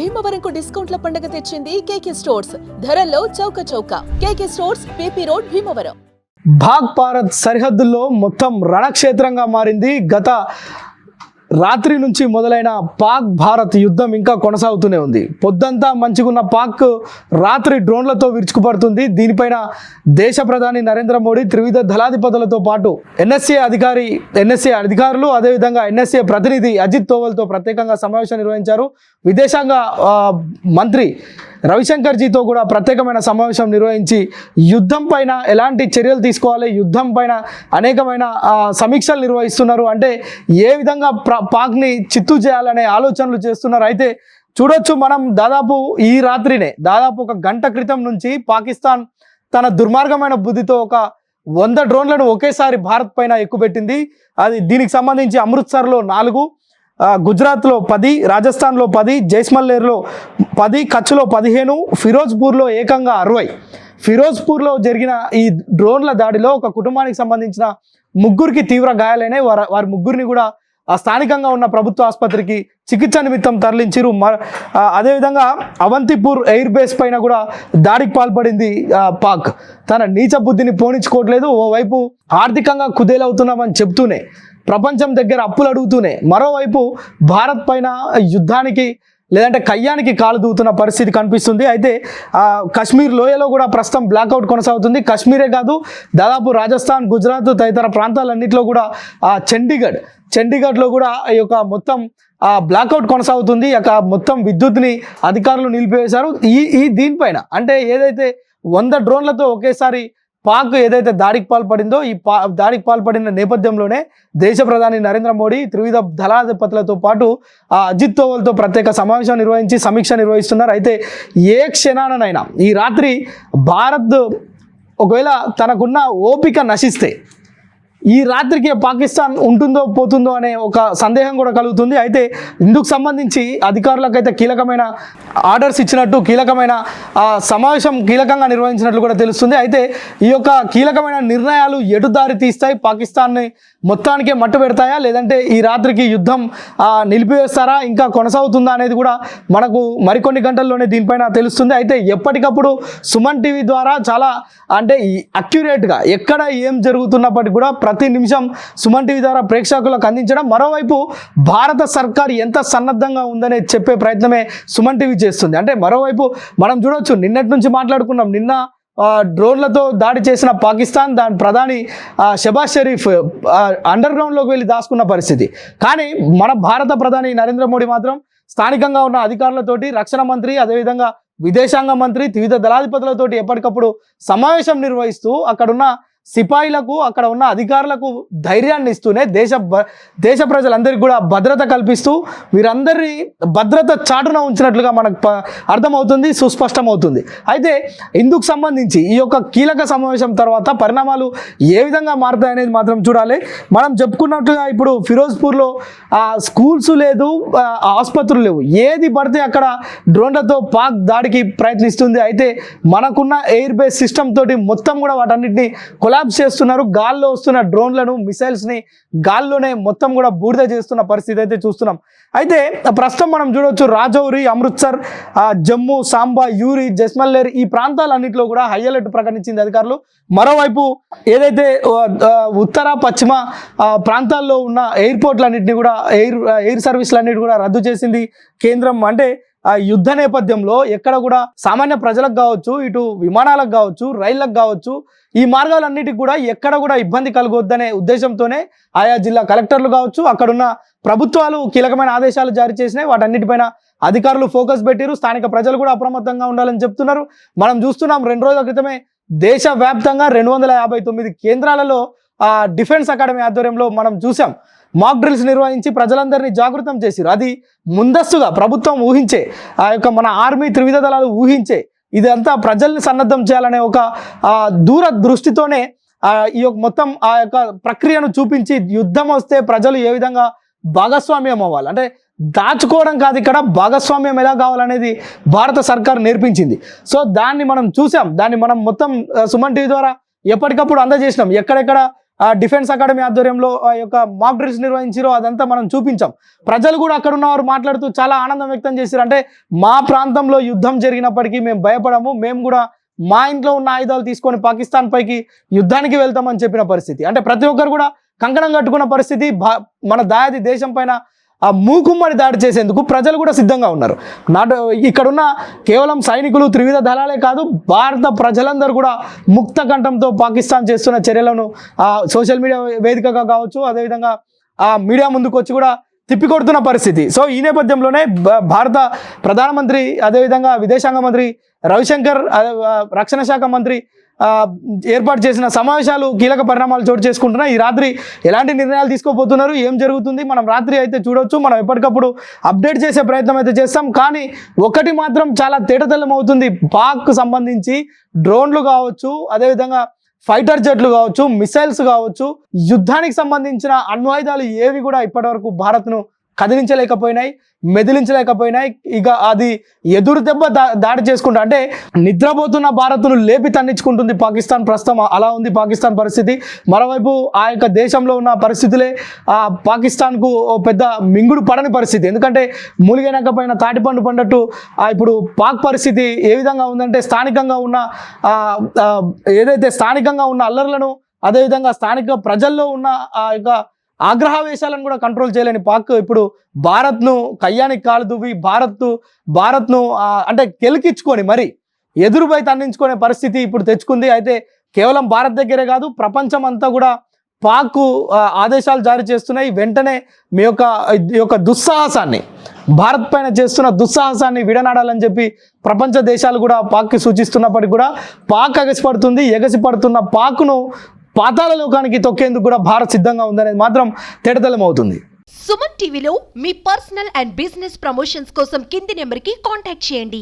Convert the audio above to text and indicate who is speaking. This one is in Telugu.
Speaker 1: భీమవరంకు డిస్కౌంట్ల పండుగ తెచ్చింది కేకే స్టోర్స్. ధరల్లో చౌక చౌక. కేకే stores, PP road, Bhimavaram.
Speaker 2: Pak Bharat సరిహద్దుల్లో మొత్తం రణక్షేత్రంగా మారింది. గత రాత్రి నుంచి మొదలైన పాక్ భారత్ యుద్ధం ఇంకా కొనసాగుతూనే ఉంది. పొద్దంతా మంచిగున్న పాక్ రాత్రి డ్రోన్లతో విరుచుకుపడుతుంది. దీనిపైన దేశ ప్రధాని నరేంద్ర మోడీ త్రివిధ దళాధిపతులతో పాటు ఎన్ఎస్ఏ అధికారులు అదేవిధంగా ఎన్ఎస్ఏ ప్రతినిధి అజిత్ దోవల్తో ప్రత్యేకంగా సమావేశం నిర్వహించారు. విదేశాంగ మంత్రి రవిశంకర్జీతో కూడా ప్రత్యేకమైన సమావేశం నిర్వహించి యుద్ధం పైన ఎలాంటి చర్యలు తీసుకోవాలి, యుద్ధం పైన అనేకమైన సమీక్షలు నిర్వహిస్తున్నారు. అంటే ఏ విధంగా పాక్ని చిత్తు చేయాలనే ఆలోచనలు చేస్తున్నారు. అయితే చూడొచ్చు మనం ఈ రాత్రినే దాదాపు ఒక గంట క్రితం నుంచి పాకిస్తాన్ తన దుర్మార్గమైన బుద్ధితో ఒక 100 డ్రోన్లను ఒకేసారి భారత్ పైన ఎక్కుపెట్టింది. అది దీనికి సంబంధించి అమృత్సర్లో 4, గుజరాత్లో 10, రాజస్థాన్లో 10, జైస్మల్నేర్లో 10, కచ్లో 15, ఫిరోజ్పూర్లో ఏకంగా 60. ఫిరోజ్పూర్లో జరిగిన ఈ డ్రోన్ల దాడిలో ఒక కుటుంబానికి సంబంధించిన 3 తీవ్ర గాయాలైనాయి. వారి 3 కూడా స్థానికంగా ఉన్న ప్రభుత్వ ఆసుపత్రికి చికిత్స నిమిత్తం తరలించారు. అదేవిధంగా అవంతిపూర్ ఎయిర్ బేస్ పైన కూడా దాడికి పాల్పడింది పాక్. తన నీచ బుద్ధిని పోనించుకోవట్లేదు. ఓవైపు ఆర్థికంగా కుదేలవుతున్నామని చెప్తూనే, ప్రపంచం దగ్గర అప్పులు అడుగుతూనే, మరోవైపు భారత్ పైన యుద్ధానికి లేదంటే కయ్యానికి కాలు దూతున్న పరిస్థితి కనిపిస్తుంది. అయితే కశ్మీర్ లోయలో కూడా ప్రస్తుతం బ్లాక్అవుట్ కొనసాగుతుంది. కశ్మీరే కాదు, దాదాపు రాజస్థాన్, గుజరాత్ తదితర ప్రాంతాలన్నింటిలో కూడా చండీగఢ్లో కూడా ఈ యొక్క మొత్తం బ్లాక్అవుట్ కొనసాగుతుంది. మొత్తం విద్యుత్ని అధికారులు నిలిపివేశారు. దీనిపైన అంటే ఏదైతే 100 డ్రోన్లతో ఒకేసారి పాక్ ఏదైతే దాడికి పాల్పడిందో, ఈ దాడికి పాల్పడిన నేపథ్యంలోనే దేశ ప్రధాని నరేంద్ర మోడీ త్రివిధ దళాధిపతులతో పాటు అజిత్ దోవల్తో ప్రత్యేక సమావేశం నిర్వహించి సమీక్ష నిర్వహిస్తున్నారు. అయితే ఏ క్షణానైనా ఈ రాత్రి భారత్ ఒకవేళ తనకున్న ఓపిక నశిస్తే ఈ రాత్రికి పాకిస్తాన్ ఉంటుందో పోతుందో అనే ఒక సందేహం కూడా కలుగుతుంది. అయితే ఇందుకు సంబంధించి అధికారులకైతే కీలకమైన ఆర్డర్స్ ఇచ్చినట్టు, కీలకమైన సమావేశం కీలకంగా నిర్వహించినట్లు కూడా తెలుస్తుంది. అయితే ఈ యొక్క కీలకమైన నిర్ణయాలు ఎటు దారి తీస్తాయి, పాకిస్తాన్ని మొత్తానికే మట్టు పెడతాయా, లేదంటే ఈ రాత్రికి యుద్ధం నిలిపివేస్తారా, ఇంకా కొనసాగుతుందా అనేది కూడా మనకు మరికొన్ని గంటల్లోనే దీనిపైన తెలుస్తుంది. అయితే ఎప్పటికప్పుడు సుమన్ టీవీ ద్వారా చాలా అంటే అక్యురేట్గా ఎక్కడ ఏం జరుగుతున్నప్పటికీ కూడా ప్రతి నిమిషం సుమన్ టీవీ ద్వారా ప్రేక్షకులకు అందించడం, మరోవైపు భారత సర్కార్ ఎంత సన్నద్ధంగా ఉందనే చెప్పే ప్రయత్నమే సుమన్ టీవీ చేస్తుంది. అంటే మరోవైపు మనం చూడవచ్చు, నిన్నటి నుంచి మాట్లాడుకున్నాం, నిన్న డ్రోన్లతో దాడి చేసిన పాకిస్తాన్ దాని ప్రధాని షెబాజ్ షరీఫ్ అండర్ గ్రౌండ్లోకి వెళ్ళి దాచుకున్న పరిస్థితి. కానీ మన భారత ప్రధాని నరేంద్ర మోడీ మాత్రం స్థానికంగా ఉన్న అధికారులతోటి, రక్షణ మంత్రి, అదేవిధంగా విదేశాంగ మంత్రి, త్రివిధ దళాధిపతులతోటి ఎప్పటికప్పుడు సమావేశం నిర్వహిస్తూ అక్కడున్న సిపాయిలకు, అక్కడ ఉన్న అధికారులకు ధైర్యాన్ని ఇస్తూనే దేశ ప్రజలందరికీ కూడా భద్రత కల్పిస్తూ వీరందరినీ భద్రత చాటున ఉంచినట్లుగా మనకు అర్థమవుతుంది, సుస్పష్టమవుతుంది. అయితే ఇందుకు సంబంధించి ఈ యొక్క కీలక సమావేశం తర్వాత పరిణామాలు ఏ విధంగా మారుతాయనేది మాత్రం చూడాలి. మనం చెప్పుకున్నట్లుగా ఇప్పుడు ఫిరోజ్పూర్లో స్కూల్స్ లేదు, ఆసుపత్రులు లేవు, ఏది పడితే అక్కడ డ్రోన్లతో పాక్ దాడికి ప్రయత్నిస్తుంది. అయితే మనకున్న ఎయిర్ బేస్ సిస్టమ్ తోటి మొత్తం కూడా వాటన్నిటిని కొలాబ్స్ చేస్తున్నారు. గాల్లో వస్తున్న డ్రోన్లను, మిసైల్స్ని గాల్లోనే మొత్తం కూడా బూడిద చేస్తున్న పరిస్థితి అయితే చూస్తున్నాం. అయితే ప్రస్తుతం మనం చూడవచ్చు, రాజౌరి, అమృత్సర్, జమ్మూ, సాంబా, యూరి, జైస్మల్నేర్ ఈ ప్రాంతాలన్నింటిలో కూడా హై అలర్ట్ ప్రకటించింది అధికారులు. మరోవైపు ఏదైతే ఉత్తర పశ్చిమ ప్రాంతాల్లో ఉన్న ఎయిర్పోర్ట్లన్నింటినీ కూడా ఎయిర్ సర్వీసులన్నిటి కూడా రద్దు చేసింది కేంద్రం. అంటే యుద్ధ నేపథ్యంలో ఎక్కడ కూడా సామాన్య ప్రజలకు కావచ్చు, ఇటు విమానాలకు కావచ్చు, రైళ్లకు కావచ్చు, ఈ మార్గాలన్నిటికి కూడా ఎక్కడ కూడా ఇబ్బంది కలగొద్దనే ఉద్దేశంతోనే ఆయా జిల్లా కలెక్టర్లు కావచ్చు, అక్కడున్న ప్రభుత్వాలు కీలకమైన ఆదేశాలు జారీ చేసినాయి. వాటన్నిటిపైన అధికారులు ఫోకస్ పెట్టారు. స్థానిక ప్రజలు కూడా అప్రమత్తంగా ఉండాలని చెప్తున్నారు. మనం చూస్తున్నాం, 2 రోజుల క్రితమే దేశవ్యాప్తంగా 259 కేంద్రాలలో డిఫెన్స్ అకాడమీ ఆధ్వర్యంలో మనం చూసాం, మాక్ డ్రిల్స్ నిర్వహించి ప్రజలందరినీ జాగృతం చేశారు. అది ముందస్తుగా ప్రభుత్వం ఊహించే, మన ఆర్మీ, త్రివిధ దళాలు ఊహించే ఇదంతా ప్రజల్ని సన్నద్ధం చేయాలనే ఒక దూర దృష్టితోనే ఈ యొక్క మొత్తం ఆ యొక్క ప్రక్రియను చూపించి, యుద్ధం వస్తే ప్రజలు ఏ విధంగా భాగస్వామ్యం అవ్వాలి, అంటే దాచుకోవడం కాదు, ఇక్కడ భాగస్వామ్యం ఎలా కావాలనేది భారత సర్కార్ నేర్పించింది. సో దాన్ని మనం చూసాం, దాన్ని మనం మొత్తం సుమన్ టీవీ ద్వారా ఎప్పటికప్పుడు అందజేసినాం. ఎక్కడెక్కడ డిఫెన్స్ అకాడమీ ఆధ్వర్యంలో ఆ యొక్క మాక్ డ్రిల్స్ నిర్వహించారో అదంతా మనం చూపించాం. ప్రజలు కూడా అక్కడ ఉన్నవారు మాట్లాడుతూ చాలా ఆనందం వ్యక్తం చేశారు. అంటే మా ప్రాంతంలో యుద్ధం జరిగినప్పటికీ మేము భయపడము, మేము కూడా మా ఇంట్లో ఉన్న ఆయుధాలు తీసుకొని పాకిస్తాన్ పైకి యుద్ధానికి వెళ్తామని చెప్పిన పరిస్థితి. అంటే ప్రతి ఒక్కరు కూడా కంకణం కట్టుకున్న పరిస్థితి. మన దాయాది దేశం పైన ఆ మూకుమ్మడి దాడి చేసేందుకు ప్రజలు కూడా సిద్ధంగా ఉన్నారు. ఇక్కడున్న కేవలం సైనికులు, త్రివిధ దళాలే కాదు, భారత ప్రజలందరూ కూడా ముక్త కంఠంతో పాకిస్తాన్ చేస్తున్న చర్యలను సోషల్ మీడియా వేదికగా కావచ్చు, అదేవిధంగా ఆ మీడియా ముందుకు వచ్చి కూడా తిప్పికొడుతున్న పరిస్థితి. సో ఈ నేపథ్యంలోనే భారత ప్రధానమంత్రి, అదేవిధంగా విదేశాంగ మంత్రి రవిశంకర్, రక్షణ శాఖ మంత్రి ఏర్పాటు చేసిన సమావేశాలు కీలక పరిణామాలు చోటు చేసుకుంటున్నాయి. ఈ రాత్రి ఎలాంటి నిర్ణయాలు తీసుకోబోతున్నారు, ఏం జరుగుతుంది, మనం రాత్రి అయితే చూడొచ్చు. మనం ఎప్పటికప్పుడు అప్డేట్ చేసే ప్రయత్నం అయితే చేస్తాం. కానీ ఒకటి మాత్రం చాలా తేటతెల్లం అవుతుంది. పాక్ సంబంధించి డ్రోన్లు కావచ్చు, అదేవిధంగా ఫైటర్ జెట్లు కావచ్చు, మిసైల్స్ కావచ్చు, యుద్ధానికి సంబంధించిన అణ్వాయుధాలు ఏవి కూడా ఇప్పటివరకు భారత్ను కదిలించలేకపోయినాయి, మెదిలించలేకపోయినాయి. ఇక అది ఎదురు దెబ్బ దాడి చేసుకుంటా, అంటే నిద్రపోతున్న భారత్ను లేపి తన్నించుకుంటుంది పాకిస్తాన్. ప్రస్తుతం అలా ఉంది పాకిస్తాన్ పరిస్థితి. మరోవైపు ఆ యొక్క దేశంలో ఉన్న పరిస్థితులే పాకిస్తాన్కు పెద్ద మింగుడు పడని పరిస్థితి. ఎందుకంటే మూలిగైనాక పైన తాటిపండు పడ్డట్టు ఇప్పుడు పాక్ పరిస్థితి ఏ విధంగా ఉందంటే స్థానికంగా ఉన్న అల్లర్లను, అదేవిధంగా స్థానిక ప్రజల్లో ఉన్న ఆ యొక్క ఆగ్రహావేశాలను కూడా కంట్రోల్ చేయలేని పాక్ ఇప్పుడు భారత్ను కయ్యానికి కాలు దువ్వి భారత్ను అంటే కెలికించుకొని మరి ఎదురుపై తన్నించుకునే పరిస్థితి ఇప్పుడు తెచ్చుకుంది. అయితే కేవలం భారత్ దగ్గరే కాదు, ప్రపంచం అంతా కూడా పాక్ ఆదేశాలు జారీ చేస్తున్నాయి. వెంటనే మీ యొక్క దుస్సాహసాన్ని, భారత్ పైన చేస్తున్న దుస్సాహసాన్ని విడనాడాలని చెప్పి ప్రపంచ దేశాలు కూడా పాక్కి సూచిస్తున్నప్పటికీ కూడా పాక్ ఎగసిపడుతున్న పాక్ను పాతాళ లోకానికి తొక్కేందుకు కూడా భారత్ సిద్ధంగా ఉందనేది మాత్రం తేటతెల్లం అవుతుంది.
Speaker 3: సుమన్ టీవీలో మీ పర్సనల్ అండ్ బిజినెస్ ప్రమోషన్స్ కోసం కింది నెంబర్కి కాంటాక్ట్ చేయండి.